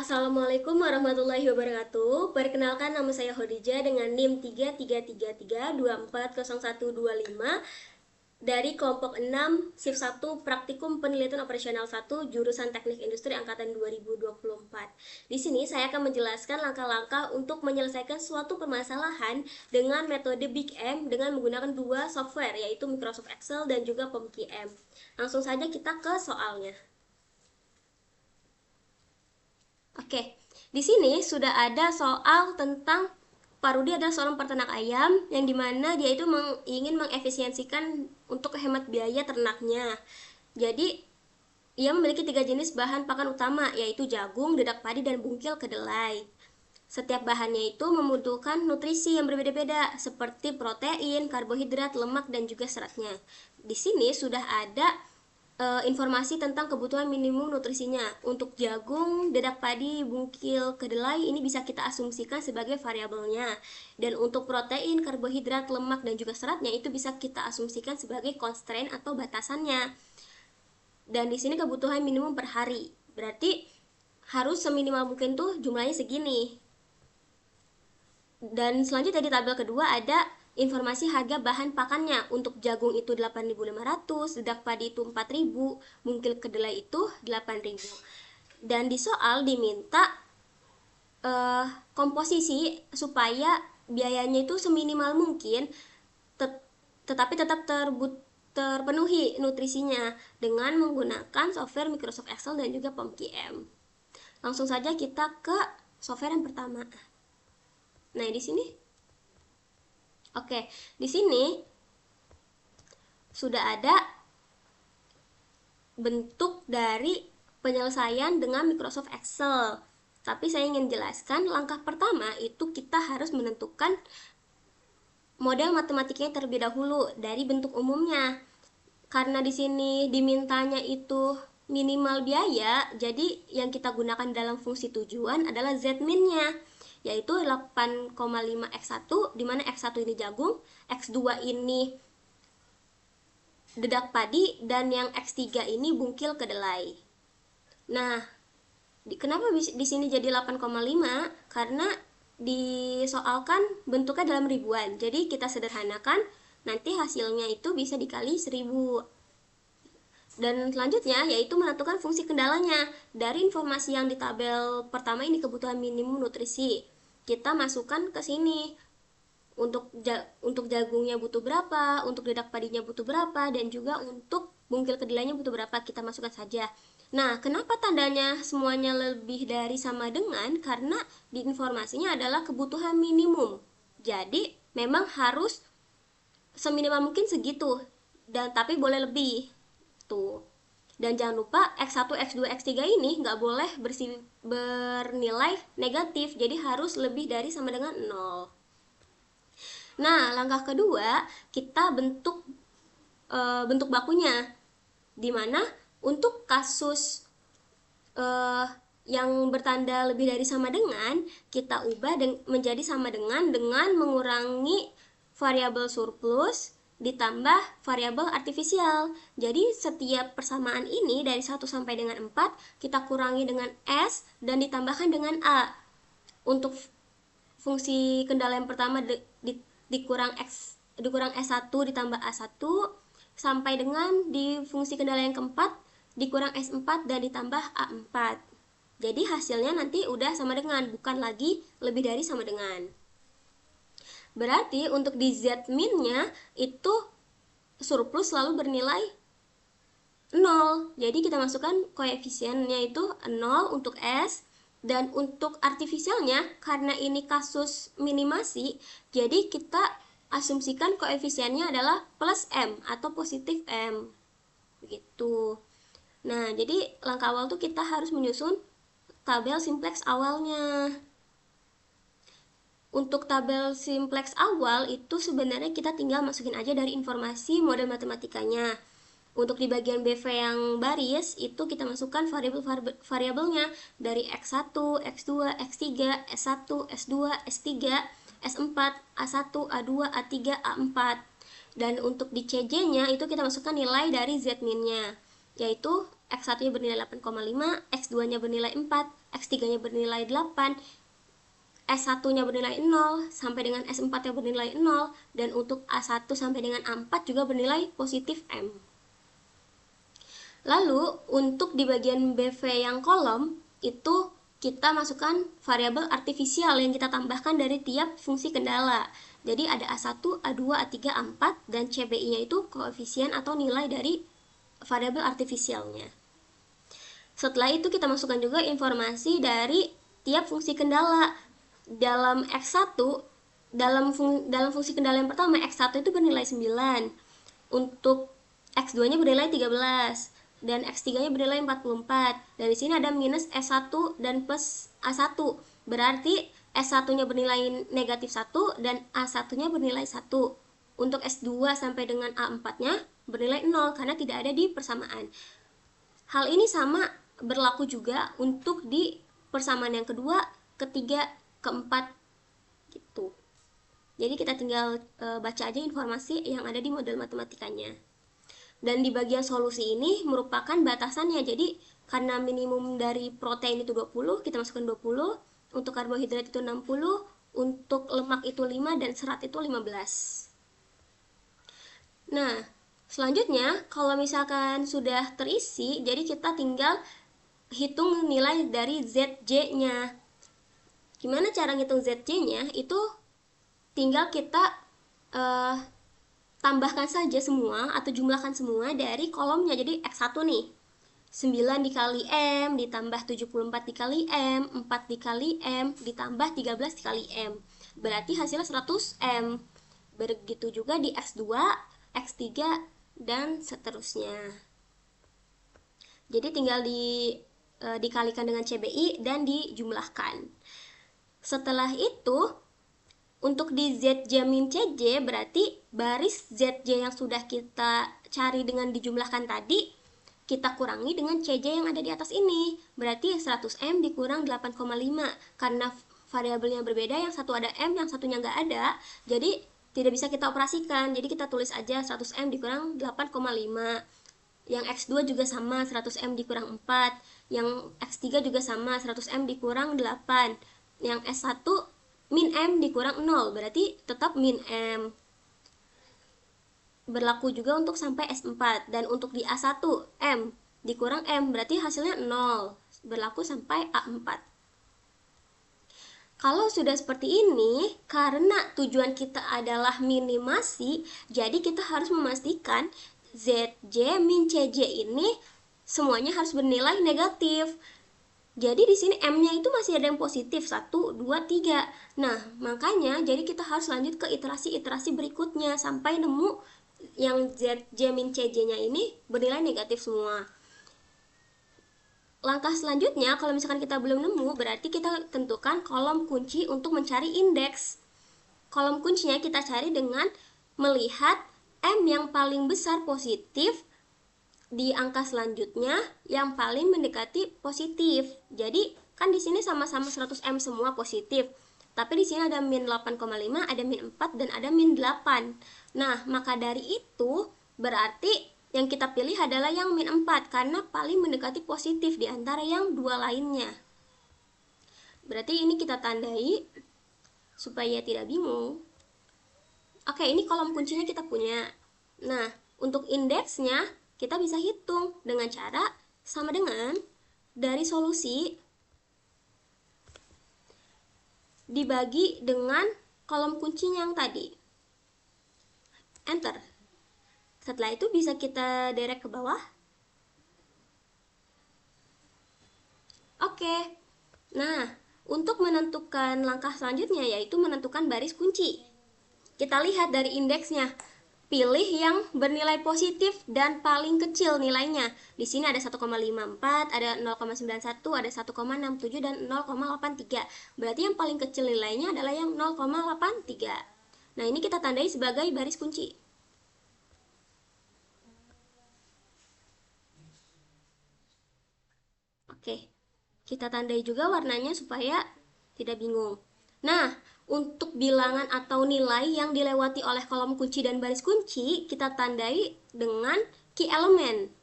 Assalamualaikum warahmatullahi wabarakatuh. Perkenalkan, nama saya Khadijah dengan NIM 3333240125 dari kelompok 6 Shift 1 Praktikum Penelitian Operasional 1 jurusan Teknik Industri angkatan 2024. Di sini saya akan menjelaskan langkah-langkah untuk menyelesaikan suatu permasalahan dengan metode Big M dengan menggunakan dua software, yaitu Microsoft Excel dan juga POMKM. Langsung saja kita ke soalnya. Oke, di sini sudah ada soal tentang Pak Rudi adalah seorang peternak ayam yang dimana dia itu ingin mengefisiensikan untuk hemat biaya ternaknya. Jadi ia memiliki 3 jenis bahan pakan utama, yaitu jagung, dedak padi, dan bungkil kedelai. Setiap bahannya itu membutuhkan nutrisi yang berbeda-beda seperti protein, karbohidrat, lemak, dan juga seratnya. Di sini sudah ada informasi tentang kebutuhan minimum nutrisinya. Untuk jagung, dedak padi, bungkil kedelai ini bisa kita asumsikan sebagai variabelnya. Dan untuk protein, karbohidrat, lemak, dan juga seratnya itu bisa kita asumsikan sebagai constraint atau batasannya. Dan di sini kebutuhan minimum per hari. Berarti harus seminimal mungkin tuh jumlahnya segini. Dan selanjutnya di tabel kedua ada informasi harga bahan pakannya. Untuk jagung itu 8.500, dedak padi itu 4.000, bungkil kedelai itu 8.000. Dan di soal diminta komposisi supaya biayanya itu seminimal mungkin tetapi tetap terpenuhi nutrisinya dengan menggunakan software Microsoft Excel dan juga POMKM. Langsung saja kita ke software yang pertama. Nah, di sini Oke, di sini sudah ada bentuk dari penyelesaian dengan Microsoft Excel. Tapi saya ingin jelaskan langkah pertama itu kita harus menentukan model matematikanya terlebih dahulu dari bentuk umumnya. Karena di sini dimintanya itu minimal biaya, jadi yang kita gunakan dalam fungsi tujuan adalah Z-min-nya, yaitu 8,5 X1, di mana X1 ini jagung, X2 ini dedak padi, dan yang X3 ini bungkil kedelai. Nah, kenapa di sini jadi 8,5? Karena disoalkan bentuknya dalam ribuan. Jadi kita sederhanakan, nanti hasilnya itu bisa dikali 1000. Dan selanjutnya yaitu menentukan fungsi kendalanya. Dari informasi yang di tabel pertama ini, kebutuhan minimum nutrisi, kita masukkan ke sini. Untuk jagungnya butuh berapa, untuk dedak padinya butuh berapa, dan juga untuk bungkil kedelainya butuh berapa, kita masukkan saja. Nah, kenapa tandanya semuanya lebih dari sama dengan? Karena di informasinya adalah kebutuhan minimum. Jadi memang harus seminimal mungkin segitu, dan tapi boleh lebih tuh. Dan jangan lupa X1, X2, X3 ini nggak boleh bernilai negatif, jadi harus lebih dari sama dengan 0. Nah, langkah kedua kita bentuk bakunya, dimana untuk kasus yang bertanda lebih dari sama dengan, kita ubah menjadi sama dengan mengurangi variabel surplus ditambah variabel artifisial. Jadi setiap persamaan ini dari 1 sampai dengan 4 kita kurangi dengan S dan ditambahkan dengan A. Untuk fungsi kendala yang pertama dikurang S1 ditambah A1 sampai dengan di fungsi kendala yang keempat dikurang S4 dan ditambah A4. Jadi hasilnya nanti udah sama dengan, bukan lagi lebih dari sama dengan. Berarti untuk di Z-min-nya itu surplus selalu bernilai 0. Jadi kita masukkan koefisiennya itu 0 untuk S, dan untuk artifisialnya karena ini kasus minimasi, jadi kita asumsikan koefisiennya adalah plus M atau positif M. Begitu. Nah, jadi langkah awal tuh kita harus menyusun tabel simplex awalnya. Untuk tabel simplex awal itu sebenarnya kita tinggal masukin aja dari informasi model matematikanya. Untuk di bagian BV yang baris itu kita masukkan variabelnya dari X1, X2, X3, S1, S2, S3, S4, A1, A2, A3, A4. Dan untuk di CJ-nya itu kita masukkan nilai dari Z-min-nya, yaitu X1-nya bernilai 8,5, X2-nya bernilai 4, X3-nya bernilai 8, S1-nya bernilai 0, sampai dengan S4-nya bernilai 0, dan untuk A1 sampai dengan A4 juga bernilai positif M. Lalu, untuk di bagian BV yang kolom, itu kita masukkan variabel artifisial yang kita tambahkan dari tiap fungsi kendala. Jadi ada A1, A2, A3, A4, dan CBI-nya itu koefisien atau nilai dari variabel artifisialnya. Setelah itu kita masukkan juga informasi dari tiap fungsi kendala. Dalam X1, dalam fungsi kendala yang pertama, X1 itu bernilai 9. Untuk X2-nya bernilai 13. Dan X3-nya bernilai 44. Dan di sini ada minus S1 dan plus A1. Berarti S1-nya bernilai negatif 1 dan A1-nya bernilai 1. Untuk S2 sampai dengan A4-nya bernilai 0 karena tidak ada di persamaan. Hal ini sama berlaku juga untuk di persamaan yang kedua, ketiga, keempat gitu. Jadi kita tinggal baca aja informasi yang ada di model matematikanya. Dan di bagian solusi ini merupakan batasannya. Jadi karena minimum dari protein itu 20, kita masukkan 20, untuk karbohidrat itu 60, untuk lemak itu 5, dan serat itu 15. Nah, selanjutnya kalau misalkan sudah terisi, jadi kita tinggal hitung nilai dari ZJ-nya. Gimana cara ngitung ZJ-nya? Itu tinggal kita tambahkan saja semua atau jumlahkan semua dari kolomnya. Jadi X1 nih, 9 dikali M ditambah 74 dikali M, 4 dikali M ditambah 13 dikali M. Berarti hasilnya 100 M. Begitu juga di X2, X3, dan seterusnya. Jadi tinggal dikalikan dengan CBI dan dijumlahkan. Setelah itu, untuk di ZJ min CJ berarti baris ZJ yang sudah kita cari dengan dijumlahkan tadi, kita kurangi dengan CJ yang ada di atas ini. Berarti 100M dikurang 8,5. Karena variabelnya berbeda, yang satu ada M, yang satunya nggak ada, jadi tidak bisa kita operasikan. Jadi kita tulis aja 100M dikurang 8,5. Yang X2 juga sama, 100M dikurang 4. Yang X3 juga sama, 100M dikurang 8. Yang S1 min M dikurang 0, berarti tetap min M. Berlaku juga untuk sampai S4. Dan untuk di A1, M dikurang M, berarti hasilnya 0. Berlaku sampai A4. Kalau sudah seperti ini, karena tujuan kita adalah minimasi, jadi kita harus memastikan ZJ min CJ ini semuanya harus bernilai negatif. Jadi di sini M-nya itu masih ada yang positif, 1, 2, 3. Nah, makanya jadi kita harus lanjut ke iterasi-iterasi berikutnya sampai nemu yang ZJ min CJ-nya ini bernilai negatif semua. Langkah selanjutnya, kalau misalkan kita belum nemu, berarti kita tentukan kolom kunci untuk mencari indeks. Kolom kuncinya kita cari dengan melihat M yang paling besar positif di angka selanjutnya yang paling mendekati positif. Jadi kan di sini sama-sama 100M semua positif. Tapi di sini ada min 8,5, ada min 4, dan ada min 8. Nah, maka dari itu berarti yang kita pilih adalah yang min 4 karena paling mendekati positif di antara yang dua lainnya. Berarti ini kita tandai supaya tidak bingung. Oke, ini kolom kuncinya kita punya. Nah, untuk indeksnya kita bisa hitung dengan cara sama dengan dari solusi dibagi dengan kolom kuncinya yang tadi. Enter. Setelah itu bisa kita derek ke bawah. Oke. Nah, untuk menentukan langkah selanjutnya yaitu menentukan baris kunci. Kita lihat dari indeksnya. Pilih yang bernilai positif dan paling kecil nilainya. Di sini ada 1,54, ada 0,91, ada 1,67, dan 0,83. Berarti yang paling kecil nilainya adalah yang 0,83. Nah, ini kita tandai sebagai baris kunci. Oke, kita tandai juga warnanya supaya tidak bingung. Nah, untuk bilangan atau nilai yang dilewati oleh kolom kunci dan baris kunci, kita tandai dengan key element.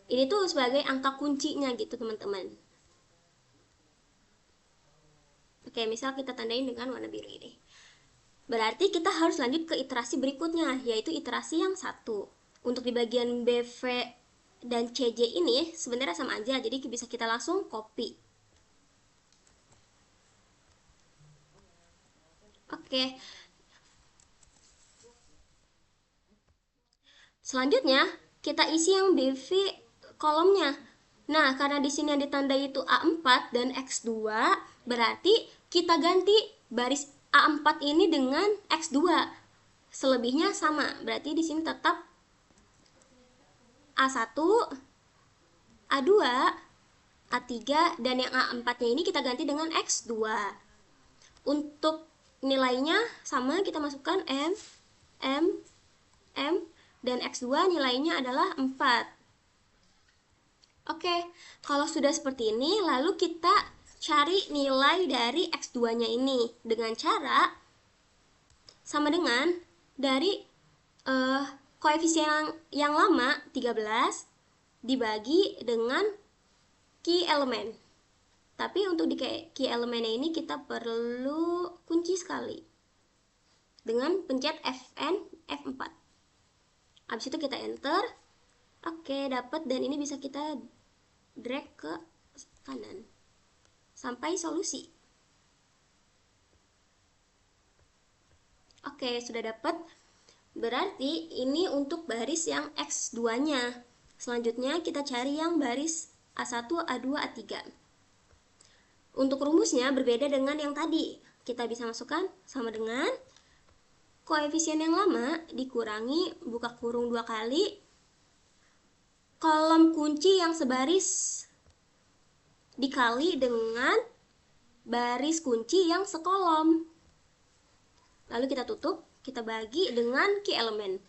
Ini tuh sebagai angka kuncinya gitu, teman-teman. Oke, misal kita tandain dengan warna biru ini. Berarti kita harus lanjut ke iterasi berikutnya, yaitu iterasi yang satu. Untuk di bagian BV dan CJ ini sebenarnya sama aja, jadi bisa kita langsung copy. Oke. Selanjutnya, kita isi yang BV kolomnya. Nah, karena di sini yang ditandai itu A4 dan X2, berarti kita ganti baris A4 ini dengan X2. Selebihnya sama, berarti di sini tetap A1, A2, A3, dan yang A4-nya ini kita ganti dengan X2. Untuk nilainya sama, kita masukkan M, dan X2 nilainya adalah 4. Oke, kalau sudah seperti ini, lalu kita cari nilai dari X2-nya ini dengan cara sama dengan dari koefisien yang lama 13 dibagi dengan key element. Tapi untuk di key elementnya ini kita perlu kunci sekali dengan pencet Fn F4. Habis itu kita enter. Oke, dapat, dan ini bisa kita drag ke kanan sampai solusi. Oke, sudah dapat. Berarti ini untuk baris yang X2-nya. Selanjutnya kita cari yang baris A1, A2, A3. Untuk rumusnya berbeda dengan yang tadi. Kita bisa masukkan sama dengan koefisien yang lama dikurangi buka kurung 2 kali kolom kunci yang sebaris dikali dengan baris kunci yang sekolom. Lalu kita tutup, kita bagi dengan key element.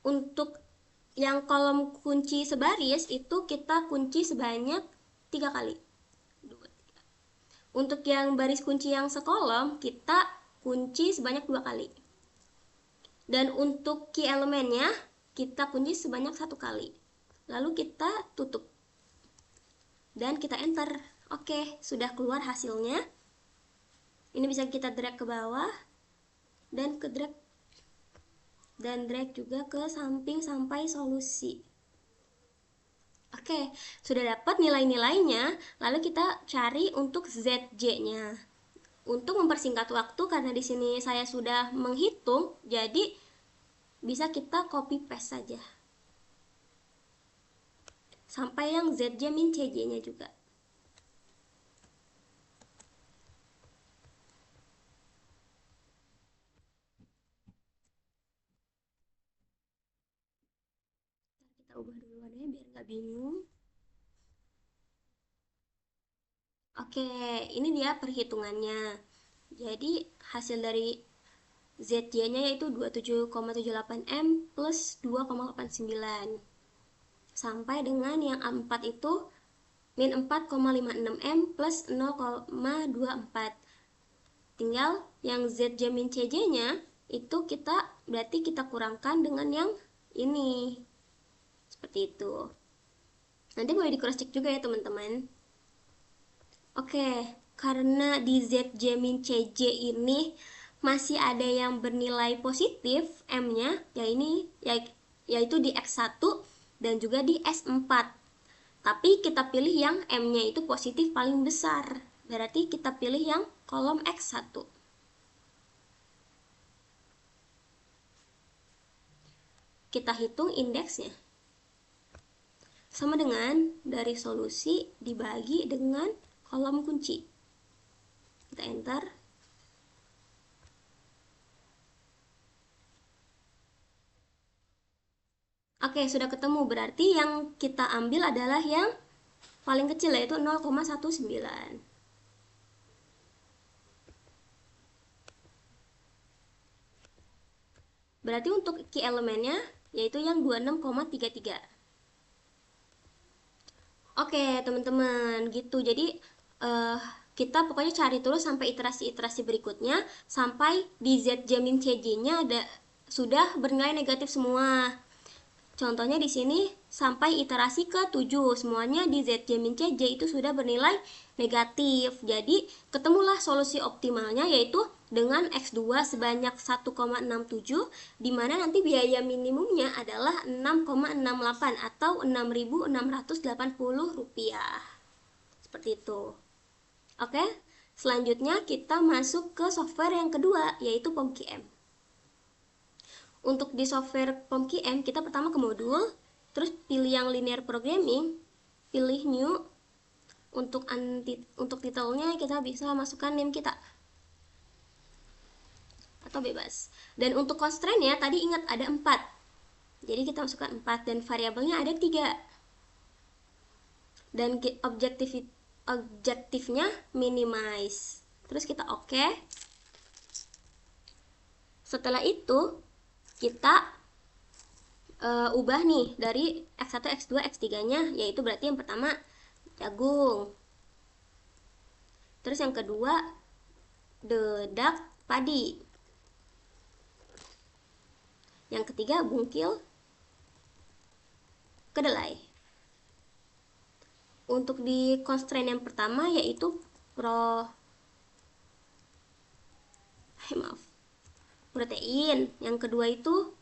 Untuk yang kolom kunci sebaris itu kita kunci sebanyak 3 kali. Untuk yang baris kunci yang sekolom kita kunci sebanyak 2 kali. Dan untuk key elemennya kita kunci sebanyak 1 kali. Lalu kita tutup dan kita enter. Oke, sudah keluar hasilnya. Ini bisa kita drag ke bawah dan drag juga ke samping sampai solusi. Oke, sudah dapat nilai-nilainya. Lalu kita cari untuk ZJ-nya. Untuk mempersingkat waktu, karena di sini saya sudah menghitung, jadi bisa kita copy paste saja sampai yang ZJ min CJ-nya juga. Kita ubah dulu warnanya biar nggak bingung. Oke, ini dia perhitungannya. Jadi hasil dari ZY-nya yaitu 27,78 M plus 2,89 sampai dengan yang A4 itu min 4,56 M plus 0,24. Tinggal yang ZJ min CJ-nya itu berarti kita kurangkan dengan yang ini. Seperti itu. Nanti boleh di cross check juga ya teman-teman. Oke, karena di ZJ min CJ ini masih ada yang bernilai positif M-nya, yaitu di X1 dan juga di S4. Tapi kita pilih yang M-nya itu positif paling besar. Berarti kita pilih yang kolom X1. Kita hitung indeksnya. Sama dengan dari solusi dibagi dengan kolom kunci. Kita enter. Oke, sudah ketemu. Berarti yang kita ambil adalah yang paling kecil, yaitu 0,19. Berarti untuk key elemennya yaitu yang 26,33. Oke, teman-teman, gitu. Jadi kita pokoknya cari terus sampai iterasi-iterasi berikutnya sampai di ZJ CJ-nya sudah bernilai negatif semua. Contohnya di sini sampai iterasi ke-7. Semuanya di ZJ min CJ itu sudah bernilai negatif. Jadi, ketemulah solusi optimalnya yaitu dengan X2 sebanyak 1,67, di mana nanti biaya minimumnya adalah 6,68 atau Rp6.680. Seperti itu. Oke, selanjutnya kita masuk ke software yang kedua, yaitu POMQM. Untuk di software POMQM, kita pertama ke modul, terus pilih yang linear programming, pilih new. Untuk titelnya kita bisa masukkan name kita atau bebas. Dan untuk constraint-nya tadi ingat ada 4. Jadi kita masukkan 4 dan variabelnya ada 3. Dan objektifnya minimize. Terus kita oke. Setelah itu kita ubah nih dari X1, X2, X3-nya, yaitu berarti yang pertama jagung. Terus yang kedua dedak padi. Yang ketiga bungkil kedelai. Untuk di constraint yang pertama yaitu protein. Yang kedua itu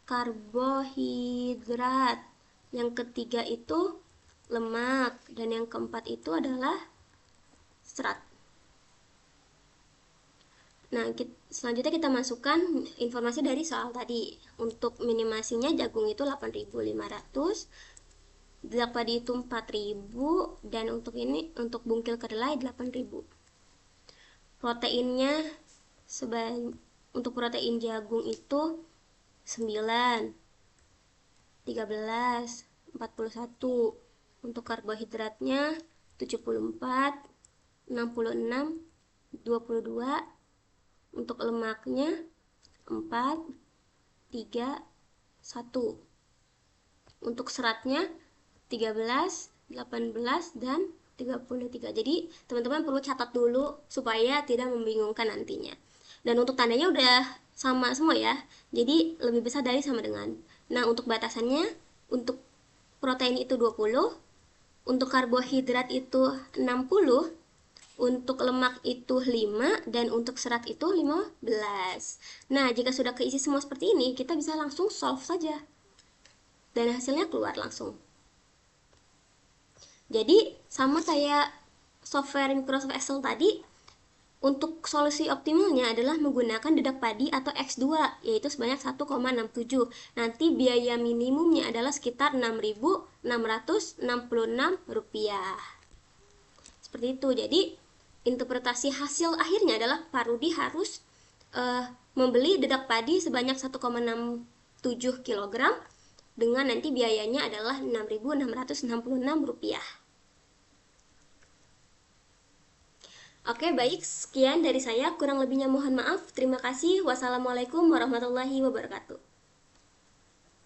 karbohidrat. Yang ketiga itu lemak, dan yang keempat itu adalah serat. Nah, selanjutnya kita masukkan informasi dari soal tadi. Untuk minimasinya jagung itu 8.500, dedak padi itu 4.000, dan untuk bungkil kedelai 8.000. Proteinnya untuk protein jagung itu 9, 13, 41. Untuk karbohidratnya 74, 66, 22. Untuk lemaknya 4, 3, 1. Untuk seratnya 13, 18, dan 33. Jadi teman-teman perlu catat dulu supaya tidak membingungkan nantinya. Dan untuk tandanya udah sama semua ya. Jadi lebih besar dari sama dengan. Nah, untuk batasannya, untuk protein itu 20, untuk karbohidrat itu 60, untuk lemak itu 5, dan untuk serat itu 15. Nah, jika sudah keisi semua seperti ini, kita bisa langsung solve saja. Dan hasilnya keluar langsung. Jadi, sama kayak software Microsoft Excel tadi, untuk solusi optimalnya adalah menggunakan dedak padi atau X2, yaitu sebanyak 1,67. Nanti biaya minimumnya adalah sekitar Rp6.666. Seperti itu. Jadi, interpretasi hasil akhirnya adalah Pak Rudi harus membeli dedak padi sebanyak 1,67 kg dengan nanti biayanya adalah Rp6.666. Oke, baik, sekian dari saya. Kurang lebihnya mohon maaf. Terima kasih. Wassalamualaikum warahmatullahi wabarakatuh.